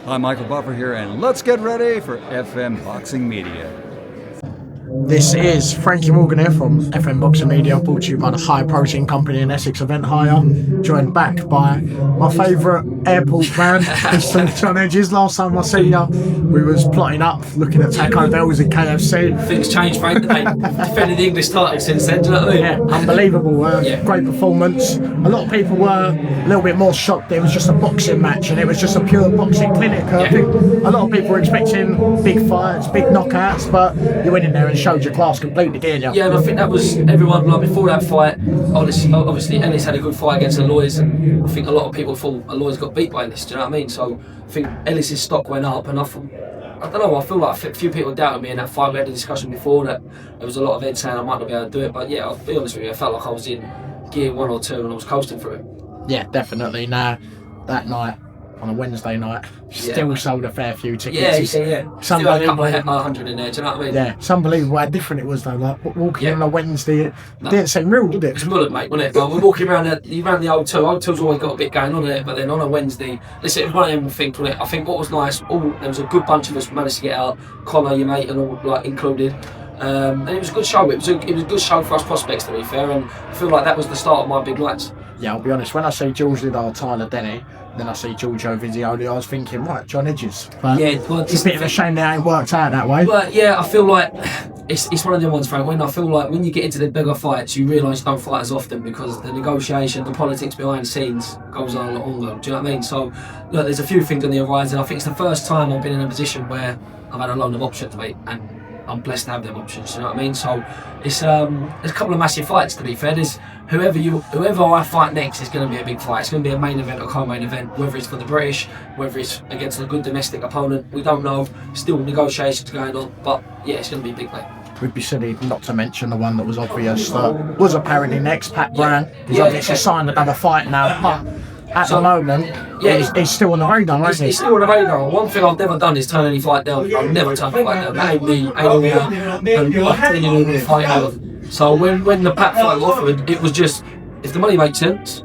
I'm Michael Buffer here, and let's get ready for FM Boxing Media. This is Frankie Morgan here from FM Boxing Media, brought to you by the High Protein Company in Essex Event Hire. Joined back by my favourite airport man, Mr. John Hedges. Last time I see you, we was plotting up, looking at Taco Bells in KFC. Things changed, Frank. They defended the English title since then, do you know what I mean? Yeah, unbelievable. Great performance. A lot of people were a little bit more shocked that it was just a boxing match and it was just a pure boxing clinic. I think a lot of people were expecting big fights, big knockouts, but you went in there and showed your class completely, didn't you? Yeah, and I think that was everyone, like, before that fight, obviously Ellis had a good fight against Alois, and I think a lot of people thought Alois got beat by Ellis, do you know what I mean? So I think Ellis's stock went up, and I don't know, I feel like a few people doubted me in that fight. We had a discussion before that there was a lot of heads saying I might not be able to do it, but yeah, I'll be honest with you, I felt like I was in gear 1 or 2 and I was coasting through it. Yeah, definitely. Now, that night, on a Wednesday night, still sold a fair few tickets. Yeah. Still had a couple of 100 in there, do you know what I mean? Yeah, it's unbelievable how different it was though. Like walking on a Wednesday, it didn't seem real, did it? It was mullet, mate, wasn't it? Like, we're walking around the O2. O2's always got a bit going on in it, but then on a Wednesday, listen, it was one of them things, wasn't it? I think what was nice, there was a good bunch of us managed to get out. Connor, your mate, and all, like, included. And it was a good show. It was a good show for us prospects, to be fair, and I feel like that was the start of my big nights. Yeah, I'll be honest, when I see George Liddell, Tyler Denny, then I see Giorgio Vizioli, I was thinking, right, John Hedges. But it's a bit of a shame that it ain't worked out that way. But yeah, I feel like it's one of the ones, Frank, when I feel like when you get into the bigger fights, you realise you don't fight as often because the negotiation, the politics behind the scenes goes on a lot longer. Do you know what I mean? So, look, there's a few things on the horizon. I think it's the first time I've been in a position where I've had a load of options, mate, and I'm blessed to have them options, you know what I mean? So it's there's a couple of massive fights, to be fair. There's whoever I fight next is going to be a big fight. It's going to be a main event or co-main event, whether it's for the British, whether it's against a good domestic opponent, we don't know. Still negotiations going on, but yeah, it's going to be a big fight. We'd be silly not to mention the one that was obvious, that was apparently next, Pat Brown. He's obviously signed another fight now, but at the moment, he's still on the radar, isn't he? He's still on the radar. One thing I've never done is turn any fight down. I've never turned a fight down. That ain't me, ain't all that. And I'm telling you, the fight out. So when the Pat fight was offered, it was just, if the money makes sense,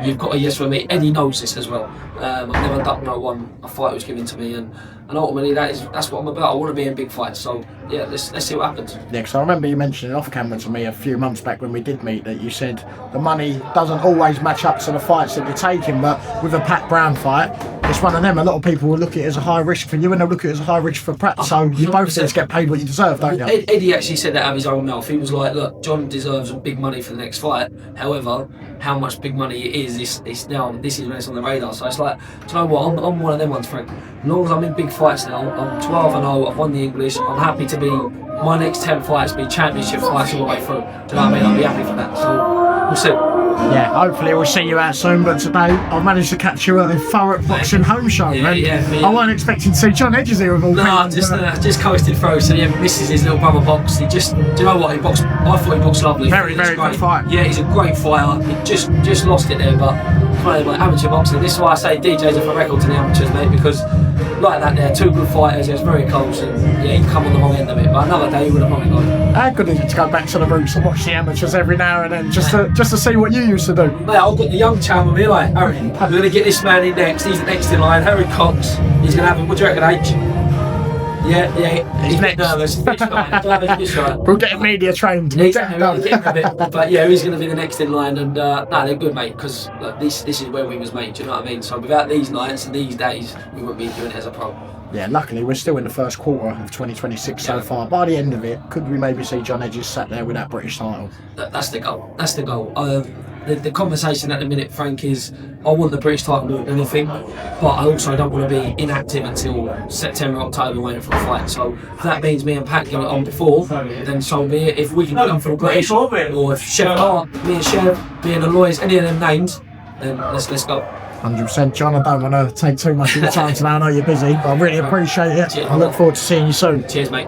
you've got a yes from me. Eddie knows this as well. I've never ducked no one. A fight was given to me, and ultimately that's what I'm about. I want to be in big fights. So yeah, let's see what happens. Yeah, because I remember you mentioning off camera to me a few months back when we did meet that you said the money doesn't always match up to the fights that you're taking, but with a Pat Brown fight, it's one of them. A lot of people will look at it as a high risk for you, and they'll look at it as a high risk for Pratt. So you both just get paid what you deserve, don't you? Eddie actually said that out of his own mouth. He was like, "Look, John deserves big money for the next fight. However, how much big money it is, it's now. This is when it's on the radar. So it's like, do you know what? I'm one of them ones, Frank. As long as I'm in big fights now, I'm 12-0. I've won the English. I'm happy to be. My next 10 fights be championship fights all the way through. Do you know what I mean? I'll be happy for that. So we'll see." Yeah, hopefully we'll see you out soon, but today I've managed to catch you at the Thurrock Boxing Home Show, man. I wasn't expecting to see John Hedges here with all just coasted through. So yeah, misses his little brother box. Do you know what? I thought he boxed lovely. Very good fight. Yeah, he's a great fighter. He just lost it there, but it's one of like amateur boxing. This is why I say DJs are for record to the amateurs, mate, because like that, they're two good fighters. It was very close, and yeah, he'd come on the wrong end of it. But another day, he would have probably gone. How good is it to go back to the roots and watch the amateurs every now and then, just to see what you used to do? Mate, I've got the young chap with me, like Harry. We're going to get this man in next. He's next in line. Harry Cox. He's going to have him. What do you reckon, H? Yeah. He's next. Nervous. We'll get him media trained. But yeah, he's going to be the next in line, and they're good, mate. Because this is where we was made. Do you know what I mean? So without these nights and these days, we wouldn't be doing it as a pro. Yeah, luckily we're still in the first quarter of 2026 so far. By the end of it, could we maybe see John Hedges sat there with that British title? That's the goal. That's the goal. The conversation at the minute, Frank, is I want the British title more than anything, but I also don't want to be inactive until September, October waiting for a fight. So if that means me and Pat get it on before, then so be it. If we can come for the British, or if Chef Hart, me and Chef, me and the lawyers, any of them names, then let's go. 100%, John. I don't want to take too much of your time today. I know you're busy, but I really appreciate it. I look forward to seeing you soon. Cheers, mate.